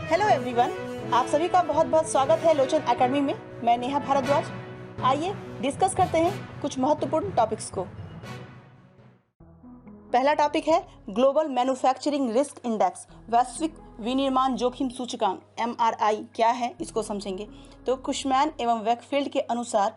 Hello everyone, आप सभी का बहुत बहुत स्वागत है लोचन एकेडमी में। मैं नेहा भारद्वाज। आइए डिस्कस करते हैं कुछ महत्वपूर्ण टॉपिक्स को। पहला टॉपिक है ग्लोबल मैन्युफैक्चरिंग रिस्क इंडेक्स, वैश्विक विनिर्माण जोखिम सूचकांक MRI क्या है, इसको समझेंगे। तो कुशमैन एवं वेकफील्ड के अनुसार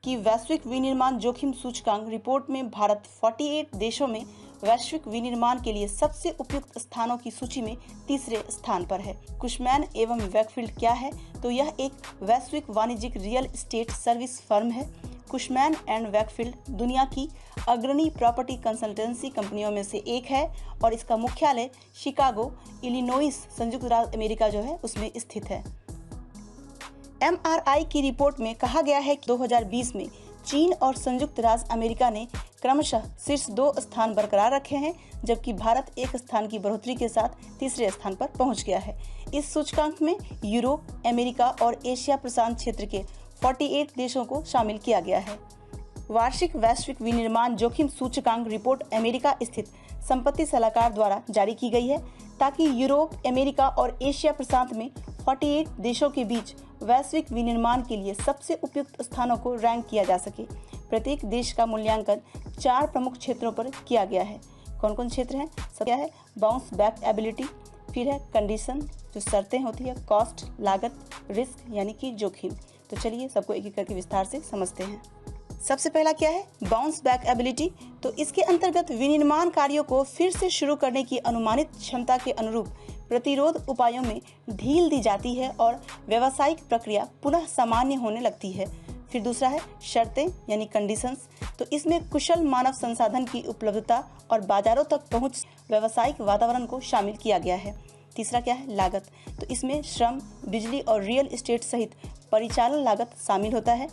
कि वैश्विक विनिर्माण जोखिम सूचकांक रिपोर्ट में भारत 48 देशों में वैश्विक विनिर्माण के लिए सबसे उपयुक्त स्थानों की सूची में तीसरे स्थान पर है। कुशमैन एवं वेकफील्ड क्या है, तो यह एक वैश्विक वाणिज्यिक रियल एस्टेट सर्विस फर्म है। कुशमैन एंड वेकफील्ड दुनिया की अग्रणी प्रॉपर्टी कंसल्टेंसी कंपनियों में से एक है और इसका मुख्यालय शिकागो, इलिनोइस, संयुक्त राज्य अमेरिका जो है उसमें स्थित है। MRI की रिपोर्ट में कहा गया है कि 2020 में चीन और संयुक्त राज्य अमेरिका ने क्रमशः शीर्ष 2 स्थान बरकरार रखे हैं, जबकि भारत 1 स्थान की बढ़ोतरी के साथ तीसरे स्थान पर पहुंच गया है। इस सूचकांक में यूरोप, अमेरिका और एशिया प्रशांत क्षेत्र के 48 देशों को शामिल किया गया है। वार्षिक वैश्विक विनिर्माण जोखिम सूचकांक रिपोर्ट अमेरिका स्थित संपत्ति सलाहकार द्वारा जारी की गई है ताकि यूरोप, अमेरिका और एशिया प्रशांत में 48 देशों के बीच वैश्विक विनिर्माण के लिए सबसे उपयुक्त स्थानों को रैंक किया जा सके। प्रत्येक देश का मूल्यांकन 4 प्रमुख क्षेत्रों पर किया गया है। कौन कौन क्षेत्र हैं? सब क्या है? बाउंस बैक एबिलिटी, फिर है कंडीशन जो शर्तें होती है, कॉस्ट लागत, रिस्क यानी कि जोखिम। तो चलिए सबको एक एक करके विस्तार से समझते हैं। सबसे पहला क्या है? Bounce back ability. तो इसके अंतर्गत विनिर्माण कार्यों को फिर से शुरू करने की अनुमानित क्षमता के अनुरूप प्रतिरोध उपायों में ढील दी जाती है और व्यावसायिक प्रक्रिया पुनः सामान्य होने लगती है। फिर दूसरा है शर्तें यानी कंडीशंस। तो इसमें कुशल मानव संसाधन की उपलब्धता और बाजारों तक पहुंच, व्यावसायिक वातावरण को शामिल किया गया है। तीसरा क्या है? लागत। तो इसमें श्रम, बिजली और रियल एस्टेट सहित परिचालन लागत शामिल होता है।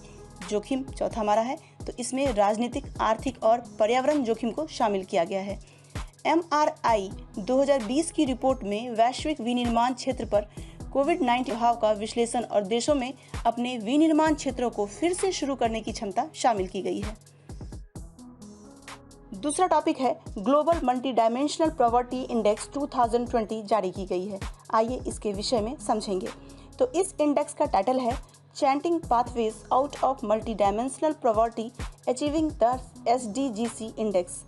जोखिम चौथा हमारा है, तो इसमें राजनीतिक, आर्थिक और पर्यावरण जोखिम को शामिल किया गया है। MRI 2020 की रिपोर्ट में वैश्विक विनिर्माण क्षेत्र पर कोविड-19 प्रभाव का विश्लेषण और देशों में अपने विनिर्माण क्षेत्रों को फिर से शुरू करने की क्षमता शामिल की गई है। दूसरा टॉपिक है global multi dimensional property index 2020 जारी की गई है। आइए इसके विषय में समझेंगे। तो इस इंडेक्स का टाइटल है charting pathways out of multi dimensional property achieving the SDGC index.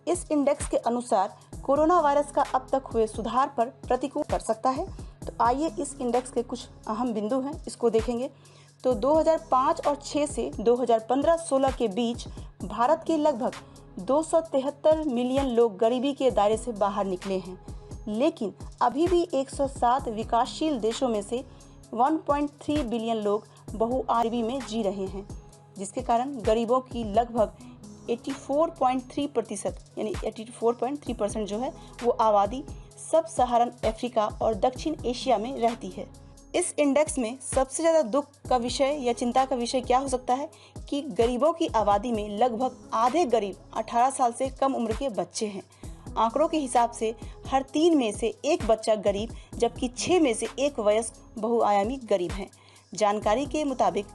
इस इंडेक्स के अनुसार कोरोना वायरस का अब तक हुए सुधार पर प्रतिकूल कर सकता है। तो आइए इस इंडेक्स के कुछ अहम बिंदु हैं, इसको देखेंगे। तो 2005 और 6 से 2015-16 के बीच भारत के लगभग 273 मिलियन लोग गरीबी के दायरे से बाहर निकले हैं, लेकिन अभी भी 107 विकासशील देशों में से 1.3 बिलियन लोग बहुआयामी में जी रहे हैं, जिसके कारण गरीबों की लगभग 84.3% यानी 84.3% जो है वो आबादी सब सहारन अफ्रीका और दक्षिण एशिया में रहती है। इस इंडेक्स में सबसे ज़्यादा दुख का विषय या चिंता का विषय क्या हो सकता है कि गरीबों की आबादी में लगभग आधे गरीब 18 साल से कम उम्र के बच्चे हैं। आंकड़ों के हिसाब से हर 3 में से 1 बच्चा गरीब, जबकि 6 में से 1 वयस्क बहुआयामी गरीब हैं। जानकारी के मुताबिक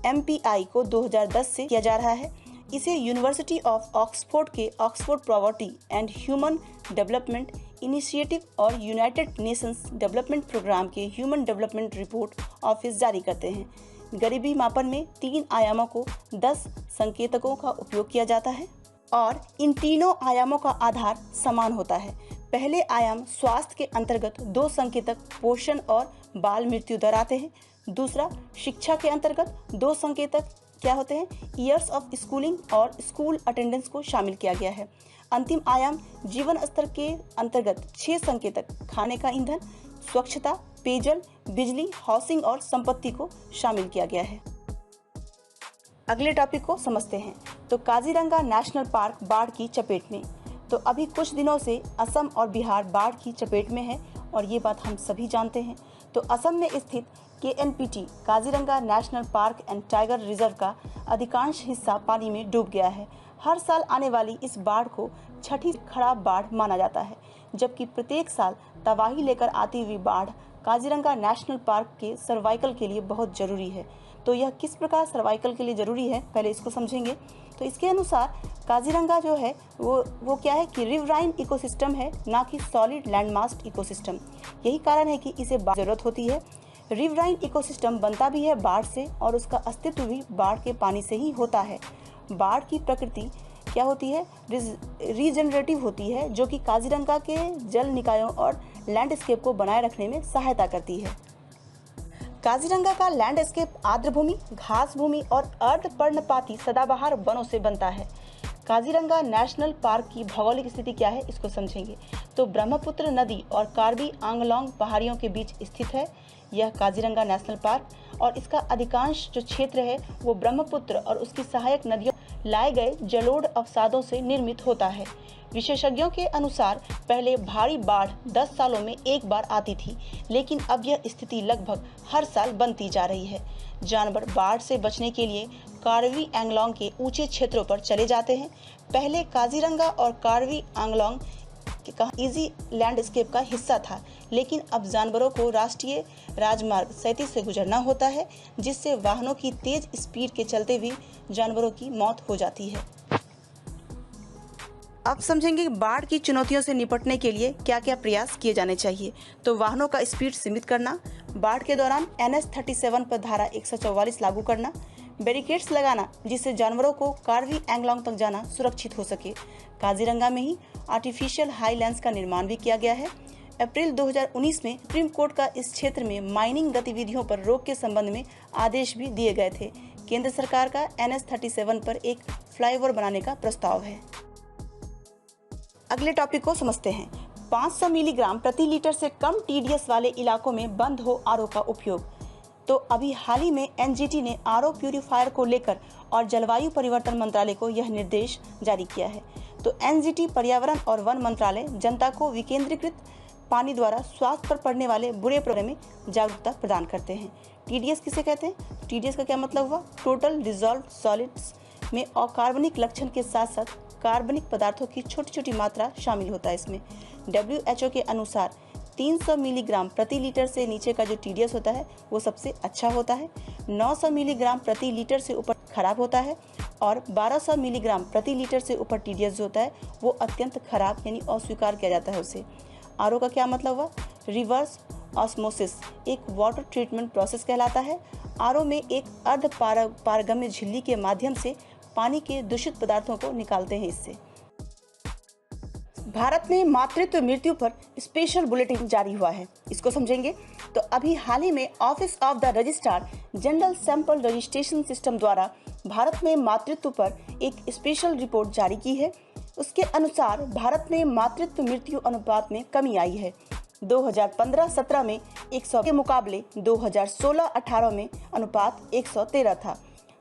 MPI को 2010 से किया जा रहा है। इसे यूनिवर्सिटी ऑफ ऑक्सफोर्ड के Oxford property and human development initiative और यूनाइटेड नेशंस डेवलपमेंट प्रोग्राम के ह्यूमन डेवलपमेंट रिपोर्ट ऑफिस जारी करते हैं। गरीबी मापन में 3 आयामों को 10 संकेतकों का उपयोग किया जाता है और इन तीनों आयामों का आधार समान होता है। पहले आयाम स्वास्थ्य के अंतर्गत 2 संकेतक पोषण और बाल मृत्यु दर आते हैं। दूसरा शिक्षा के अंतर्गत 2 संकेतक क्या होते हैं? ईयर्स ऑफ स्कूलिंग और स्कूल अटेंडेंस को शामिल किया गया है। अंतिम आयाम जीवन स्तर के अंतर्गत 6 संकेतक खाने का ईंधन, स्वच्छता, पेयजल, बिजली, हाउसिंग और संपत्ति को शामिल किया गया है। अगले टॉपिक को समझते हैं। तो काजीरंगा नेशनल पार्क बाढ़ की चपेट में। तो अभी कुछ दिनों से असम और बिहार बाढ़ की चपेट में है और ये बात हम सभी जानते हैं। तो असम में स्थित KNPT Kaziranga national park and tiger reserve का अधिकांश हिस्सा पानी में डूब गया है। हर साल आने वाली इस बाढ़ को छठी खराब बाढ़ माना जाता है, जबकि प्रत्येक साल तबाही लेकर आती हुई बाढ़ काजीरंगा नेशनल पार्क के सर्वाइवल के लिए बहुत जरूरी है। तो यह किस प्रकार सर्वाइकल के लिए ज़रूरी है, पहले इसको समझेंगे। तो इसके अनुसार काजीरंगा जो है वो क्या है कि रिवराइन इकोसिस्टम है, ना कि सॉलिड लैंडमास इकोसिस्टम। यही कारण है कि इसे ज़रूरत होती है। रिवराइन इकोसिस्टम बनता भी है बाढ़ से और उसका अस्तित्व भी बाढ़ के पानी से ही होता है। बाढ़ की प्रकृति क्या होती है, रीजनरेटिव होती है, जो कि काजीरंगा के जल निकायों और लैंडस्केप को बनाए रखने में सहायता करती है। काजीरंगा का लैंडस्केप आर्द्र भूमि, घास भूमि और अर्ध पर्णपाती सदाबहार वनों से बनता है। काजीरंगा नेशनल पार्क की भौगोलिक स्थिति क्या है, इसको समझेंगे। तो ब्रह्मपुत्र नदी और कार्बी आंगलोंग पहाड़ियों के बीच स्थित है यह काजीरंगा नेशनल पार्क, और इसका अधिकांश जो क्षेत्र है वो ब्रह्मपुत्र और उसकी सहायक नदियों लाए गए जलोढ़ अवसादों से निर्मित होता है। विशेषज्ञों के अनुसार पहले भारी बाढ़ 10 सालों में एक बार आती थी, लेकिन अब यह स्थिति लगभग हर साल बनती जा रही है। जानवर बाढ़ से बचने के लिए कार्बी आंगलोंग के ऊंचे क्षेत्रों पर चले जाते हैं। पहले काजीरंगा और कार्बी आंगलोंग का इजी लैंडस्केप का हिस्सा था, लेकिन अब जानवरों को राष्ट्रीय राजमार्ग 37 से गुजरना होता है, जिससे वाहनों की तेज स्पीड के चलते भी जानवरों की मौत हो जाती है। अब समझेंगे बाढ़ की चुनौतियों से निपटने के लिए क्या क्या प्रयास किए जाने चाहिए। तो वाहनों का स्पीड सीमित करना, बाढ़ के दौरान NH 37 पर धारा 144 लागू करना, बैरिकेड्स लगाना जिससे जानवरों को कार्बी आंगलोंग तक जाना सुरक्षित हो सके। काजीरंगा में ही आर्टिफिशियल हाईलैंड्स का निर्माण भी किया गया है। अप्रैल 2019 में सुप्रीम कोर्ट का इस क्षेत्र में माइनिंग गतिविधियों पर रोक के संबंध में आदेश भी दिए गए थे। केंद्र सरकार का NH 37 पर एक फ्लाईओवर बनाने का प्रस्ताव है। अगले टॉपिक को समझते हैं। 500 मिलीग्राम प्रति लीटर से कम TDS वाले इलाकों में बंद हो RO का उपयोग। तो अभी हाल ही में NGT ने RO प्यूरिफायर को लेकर और जलवायु परिवर्तन मंत्रालय को यह निर्देश जारी किया है। तो NGT पर्यावरण और वन मंत्रालय जनता को विकेंद्रीकृत पानी द्वारा स्वास्थ्य पर पड़ने वाले बुरे प्रभाव में जागरूकता प्रदान करते हैं। TDS किसे कहते हैं? TDS का क्या मतलब हुआ? टोटल डिजॉल्व सॉलिड्स में अकार्बनिक लक्षण के साथ साथ कार्बनिक पदार्थों की छोटी छोटी मात्रा शामिल होता है इसमें। WHO के अनुसार 300 मिलीग्राम प्रति लीटर से नीचे का जो TDS होता है वो सबसे अच्छा होता है, 900 मिलीग्राम प्रति लीटर से ऊपर खराब होता है, और 1200 मिलीग्राम प्रति लीटर से ऊपर TDS जो होता है वो अत्यंत खराब यानी अस्वीकार किया जाता है उसे। RO का क्या मतलब हुआ? रिवर्स ऑस्मोसिस एक वाटर ट्रीटमेंट प्रोसेस कहलाता है। RO में एक अर्ध पारगम्य झिल्ली के माध्यम से पानी के दूषित पदार्थों को निकालते हैं इससे। भारत में मातृत्व मृत्यु पर स्पेशल बुलेटिन जारी हुआ है, इसको समझेंगे। तो अभी हाल ही में office of the registrar general sample registration system द्वारा भारत में मातृत्व पर एक स्पेशल रिपोर्ट जारी की है। उसके अनुसार भारत में मातृत्व मृत्यु अनुपात में कमी आई है। 2015-17 में 100 के मुकाबले 2016-18 में अनुपात 113 था।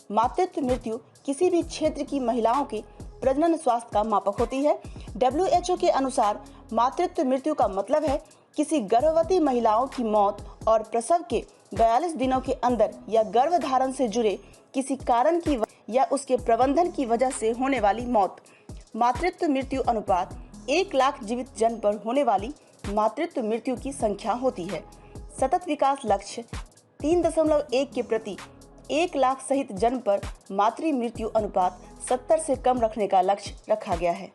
मातृत्व मृत्यु किसी भी क्षेत्र की महिलाओं के प्रजनन स्वास्थ्य का मापक होती है। WHO के अनुसार मातृत्व मृत्यु का मतलब है किसी गर्भवती महिलाओं की मौत और प्रसव के 42 दिनों के अंदर या गर्भधारण से जुड़े किसी कारण की या उसके प्रबंधन की वजह से होने वाली मौत। मातृत्व मृत्यु अनुपात 1 लाख जीवित जन्म पर होने वाली मातृत्व मृत्यु की संख्या होती है। सतत विकास लक्ष्य 3.1 के प्रति 1 लाख सहित जन्म पर मातृ मृत्यु अनुपात 70 से कम रखने का लक्ष्य रखा गया है।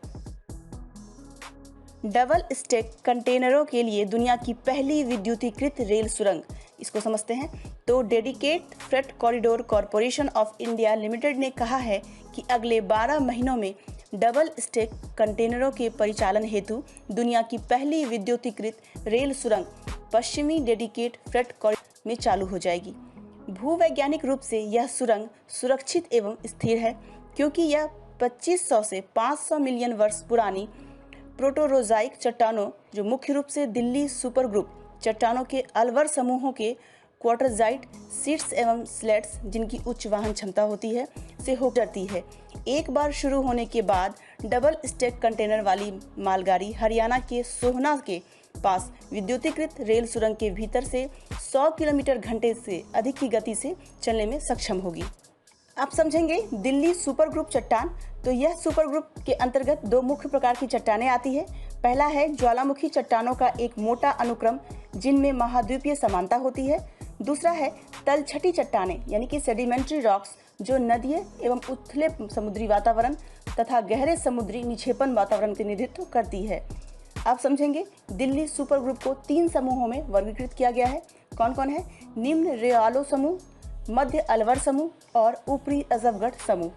डबल स्टैक कंटेनरों के लिए दुनिया की पहली विद्युतीकृत रेल सुरंग, इसको समझते हैं। तो dedicated freight corridor corporation of India limited ने कहा है कि अगले 12 महीनों में डबल स्टैक कंटेनरों के परिचालन हेतु दुनिया की पहली विद्युतीकृत रेल सुरंग पश्चिमी डेडिकेटेड फ्रेट कॉरिडोर में चालू हो जाएगी। भूवैज्ञानिक रूप से यह सुरंग सुरक्षित एवं स्थिर है, क्योंकि यह 2500 से 500 मिलियन वर्ष पुरानी प्रोटोरोजाइक चट्टानों, जो मुख्य रूप से दिल्ली सुपर ग्रुप चट्टानों के अलवर समूहों के क्वार्टरजाइट शीट्स एवं स्लेट्स, जिनकी उच्च वहन क्षमता होती है, से हो जाती है। एक बार शुरू होने के बाद डबल स्टैक कंटेनर वाली मालगाड़ी हरियाणा के सोहना के पास विद्युतीकृत रेल सुरंग के भीतर से 100 किलोमीटर घंटे से अधिक की गति से चलने में सक्षम होगी। आप समझेंगे दिल्ली सुपर ग्रुप चट्टान। तो यह सुपर ग्रुप के अंतर्गत 2 मुख्य प्रकार की चट्टानें आती है। पहला है ज्वालामुखी चट्टानों का एक मोटा अनुक्रम जिनमें महाद्वीपीय समानता होती है। दूसरा है तलछटी चट्टानें यानी कि सेडिमेंट्री रॉक्स, जो नदीय एवं उथले समुद्री वातावरण तथा गहरे समुद्री निक्षेपण वातावरण का प्रतिनिधित्व करती है। आप समझेंगे दिल्ली सुपर ग्रुप को 3 समूहों में वर्गीकृत किया गया है। कौन कौन है? निम्न रेआलो समूह, मध्य अलवर समूह और ऊपरी अजबगढ़ समूह।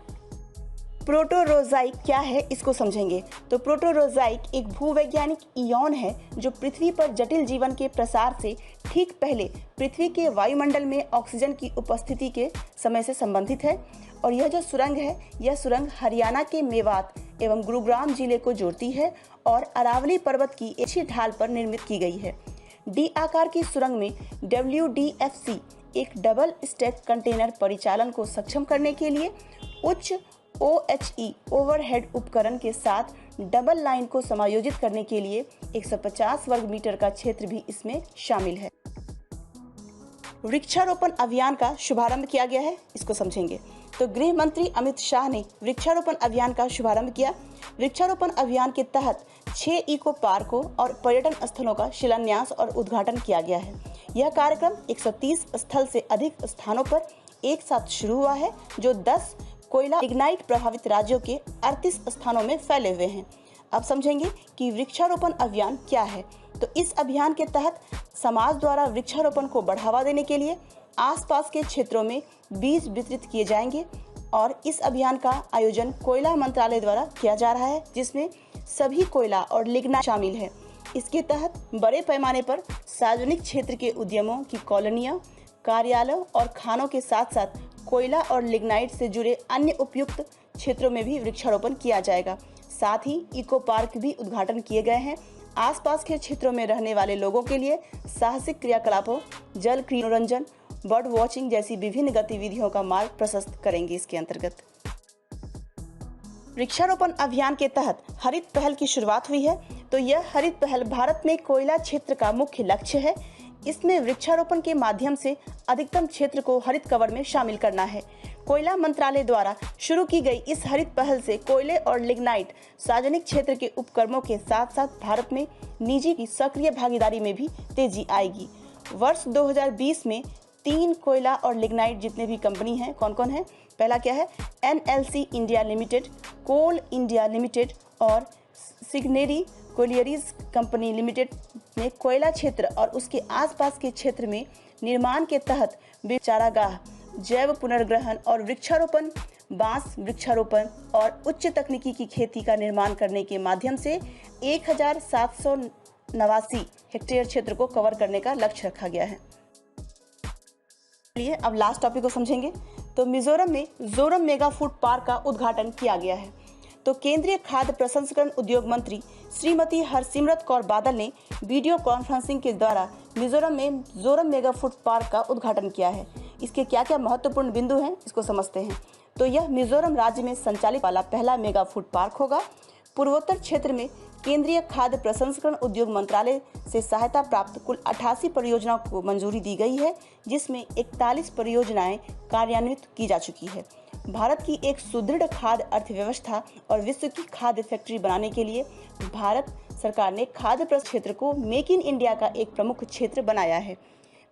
प्रोटोरोजाइक क्या है, इसको समझेंगे। तो प्रोटोरोजाइक एक भूवैज्ञानिक इयॉन है जो पृथ्वी पर जटिल जीवन के प्रसार से ठीक पहले पृथ्वी के वायुमंडल में ऑक्सीजन की उपस्थिति के समय से संबंधित है। और यह जो सुरंग है, यह सुरंग हरियाणा के मेवात एवं गुरुग्राम जिले को जोड़ती है और अरावली पर्वत की अच्छी ढाल पर निर्मित की गई है। डी आकार की सुरंग में WDFC एक डबल स्टैक कंटेनर परिचालन को सक्षम करने के लिए उच्च OHE ओवरहेड उपकरण के साथ डबल लाइन को समायोजित करने के लिए 150 वर्ग मीटर का क्षेत्र भी इसमें शामिल है। वृक्षारोपण अभियान का शुभारंभ किया गया है, इसको समझेंगे। तो गृह मंत्री अमित शाह ने वृक्षारोपण अभियान का शुभारंभ किया। वृक्षारोपण अभियान के तहत 6 इको पार्कों और पर्यटन स्थलों का शिलान्यास और उद्घाटन किया गया है। यह कार्यक्रम 130 स्थल से अधिक स्थानों पर एक साथ शुरू हुआ है, जो 10 कोयला लिग्नाइट प्रभावित राज्यों के 38 स्थानों में फैले हुए हैं। अब समझेंगे कि वृक्षारोपण अभियान क्या है। तो इस अभियान के तहत समाज द्वारा वृक्षारोपण को बढ़ावा देने के लिए आसपास के क्षेत्रों में बीज वितरित किए जाएंगे और इस अभियान का आयोजन कोयला मंत्रालय द्वारा किया जा रहा है, जिसमें सभी कोयला और लिग्नाइट शामिल है। इसके तहत बड़े पैमाने पर सार्वजनिक क्षेत्र के उद्यमों की कॉलोनियां, कार्यालयों और खानों के साथ साथ कोयला और लिग्नाइट से जुड़े अन्य उपयुक्त क्षेत्रों में भी वृक्षारोपण किया जाएगा। साथ ही इको पार्क भी उद्घाटन किए गए हैं। आसपास के क्षेत्रों में रहने वाले लोगों के लिए साहसिक क्रियाकलापों, जल मनोरंजन, बर्ड वॉचिंग जैसी विभिन्न गतिविधियों का मार्ग प्रशस्त करेंगे। इसके अंतर्गत वृक्षारोपण अभियान के तहत हरित पहल की शुरुआत हुई है। तो यह हरित पहल भारत में कोयला क्षेत्र का मुख्य लक्ष्य है। इसमें वृक्षारोपण के माध्यम से अधिकतम क्षेत्र को हरित कवर में शामिल करना है। कोयला मंत्रालय द्वारा शुरू की गई इस हरित पहल से कोयले और लिग्नाइट सार्वजनिक क्षेत्र के उपक्रमों के साथ साथ भारत में निजी की सक्रिय भागीदारी में भी तेजी आएगी। वर्ष 2020 में 3 कोयला और लिग्नाइट जितने भी कंपनी हैं, कौन कौन है? पहला क्या है? NLC इंडिया लिमिटेड, कोल इंडिया लिमिटेड और सिग्नेरी कोलियरीज कंपनी लिमिटेड ने कोयला क्षेत्र और उसके आसपास के क्षेत्र में निर्माण के तहत चारागाह, जैव पुनर्ग्रहण और वृक्षारोपण, बांस वृक्षारोपण और उच्च तकनीकी की खेती का निर्माण करने के माध्यम से 1789 हेक्टेयर क्षेत्र को कवर करने का लक्ष्य रखा गया है। अब लास्ट टॉपिक को समझेंगे। तो मिजोरम में जोरम मेगा फूड पार्क का उद्घाटन किया गया है। तो केंद्रीय खाद्य प्रसंस्करण उद्योग मंत्री श्रीमती हरसिमरत कौर बादल ने वीडियो कॉन्फ्रेंसिंग के द्वारा मिजोरम में जोरम मेगा फूड पार्क का उद्घाटन किया है। इसके क्या क्या महत्वपूर्ण बिंदु हैं, इसको समझते हैं। तो यह मिजोरम राज्य में संचालित वाला पहला मेगा फूड पार्क होगा। पूर्वोत्तर क्षेत्र में केंद्रीय खाद्य प्रसंस्करण उद्योग मंत्रालय से सहायता प्राप्त कुल 88 परियोजनाओं को मंजूरी दी गई है, जिसमें 41 परियोजनाएं कार्यान्वित की जा चुकी है। भारत की एक सुदृढ़ खाद्य अर्थव्यवस्था और विश्व की खाद्य फैक्ट्री बनाने के लिए भारत सरकार ने खाद्य क्षेत्र को मेक इन इंडिया का एक प्रमुख क्षेत्र बनाया है।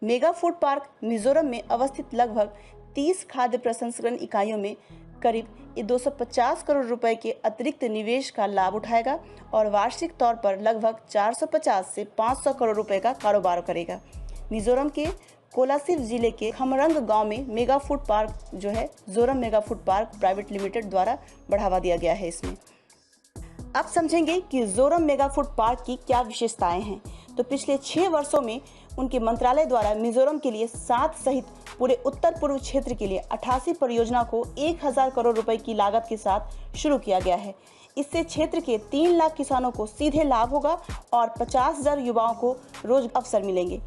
मेगा फूड पार्क मिजोरम में अवस्थित लगभग 30 खाद्य प्रसंस्करण इकाइयों में करीब 250 करोड़ रुपए के अतिरिक्त निवेश का लाभ उठाएगा और वार्षिक तौर पर लगभग 450 से 500 करोड़ रुपए का कारोबार करेगा। मिजोरम के कोलासिब जिले के खमरंग गांव में मेगा फूड पार्क जो है Zoram mega food park private limited द्वारा बढ़ावा दिया गया है। इसमें अब समझेंगे कि जोरम मेगा फूड पार्क की क्या विशेषताएं हैं। तो पिछले 6 वर्षों में उनके मंत्रालय द्वारा मिजोरम के लिए 7 सहित पूरे उत्तर पूर्व क्षेत्र के लिए 88 परियोजनाओं को 1000 करोड़ रुपए की लागत के साथ शुरू किया गया है। इससे क्षेत्र के 3 लाख किसानों को सीधे लाभ होगा और 50,000 युवाओं को रोज अवसर मिलेंगे।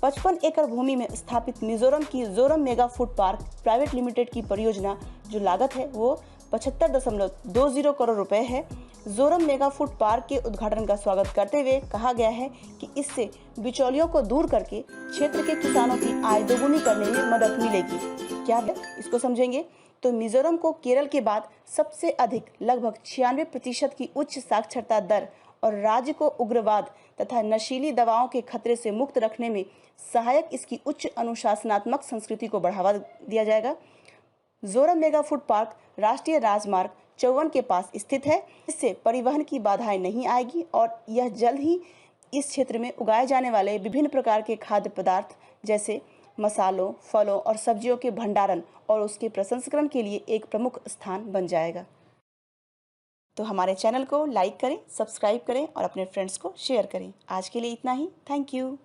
55 एकड़ भूमि में स्थापित मिजोरम की Zoram mega food park private limited की परियोजना जो लागत है वो 75.20 करोड़ रुपए है। जोरम मेगा फूड पार्क के उद्घाटन का स्वागत करते हुए कहा गया है कि इससे बिचौलियों को दूर करके क्षेत्र के किसानों की आय दोगुनी करने में मदद मिलेगी। क्या है, इसको समझेंगे। तो मिजोरम को केरल के बाद सबसे अधिक लगभग 96% की उच्च साक्षरता दर और राज्य को उग्रवाद तथा नशीली दवाओं के खतरे से मुक्त रखने में सहायक इसकी उच्च अनुशासनात्मक संस्कृति को बढ़ावा दिया जाएगा। जोरम मेगा फूड पार्क राष्ट्रीय राजमार्ग 54 के पास स्थित है। इससे परिवहन की बाधाएं नहीं आएगी और यह जल्द ही इस क्षेत्र में उगाए जाने वाले विभिन्न प्रकार के खाद्य पदार्थ जैसे मसालों, फलों और सब्जियों के भंडारण और उसके प्रसंस्करण के लिए एक प्रमुख स्थान बन जाएगा। तो हमारे चैनल को लाइक करें, सब्सक्राइब करें और अपने फ्रेंड्स को शेयर करें। आज के लिए इतना ही। Thank you.